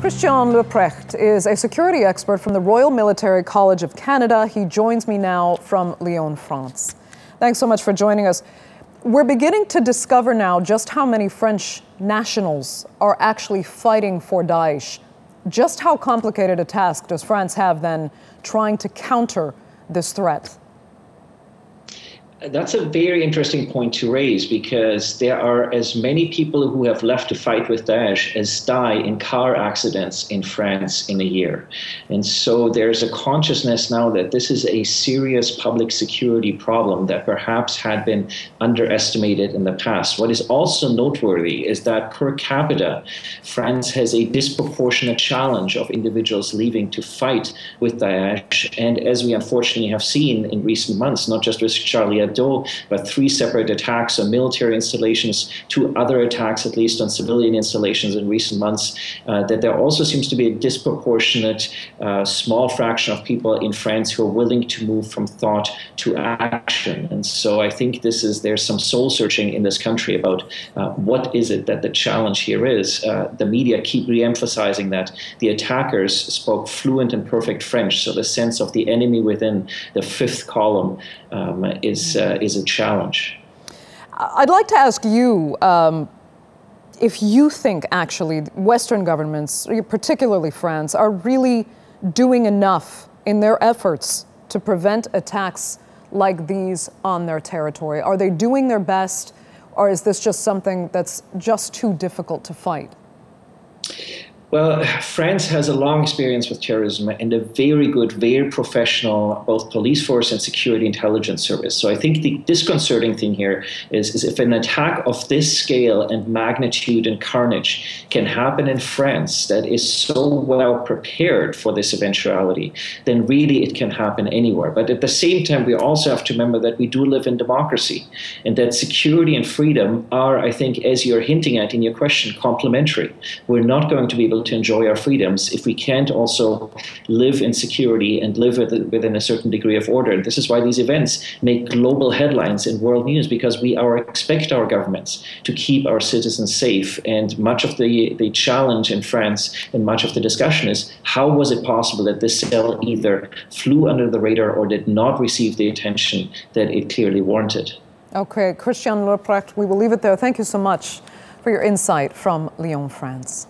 Christian Leurprecht is a security expert from the Royal Military College of Canada. He joins me now from Lyon, France. Thanks so much for joining us. We're beginning to discover now just how many French nationals are actually fighting for Daesh. Just how complicated a task does France have then trying to counter this threat? That's a very interesting point to raise, because there are as many people who have left to fight with Daesh as die in car accidents in France in a year. And so there's a consciousness now that this is a serious public security problem that perhaps had been underestimated in the past. What is also noteworthy is that per capita, France has a disproportionate challenge of individuals leaving to fight with Daesh. And as we unfortunately have seen in recent months, not just with Charlie but 3 separate attacks on military installations, 2 other attacks, at least on civilian installations in recent months, that there also seems to be a disproportionate small fraction of people in France who are willing to move from thought to action. And so I think there's some soul searching in this country about what is it that the challenge here is. The media keep re-emphasizing that the attackers spoke fluent and perfect French, so the sense of the enemy within the fifth column is a challenge. I'd like to ask you if you think actually Western governments, particularly France, are really doing enough in their efforts to prevent attacks like these on their territory. Are they doing their best, or is this just something that's just too difficult to fight? Well, France has a long experience with terrorism and a very good, very professional both police force and security intelligence service. So I think the disconcerting thing here is if an attack of this scale and magnitude and carnage can happen in France that is so well prepared for this eventuality, then really it can happen anywhere. But at the same time, we also have to remember that we do live in democracy, and that security and freedom are, I think, as you're hinting at in your question, complementary. We're not going to be able to enjoy our freedoms if we can't also live in security and live within a certain degree of order. And this is why these events make global headlines in world news, because we expect our governments to keep our citizens safe. And much of the challenge in France and much of the discussion is, how was it possible that this cell either flew under the radar or did not receive the attention that it clearly warranted? Okay, Christian Leurprecht, we will leave it there. Thank you so much for your insight from Lyon, France.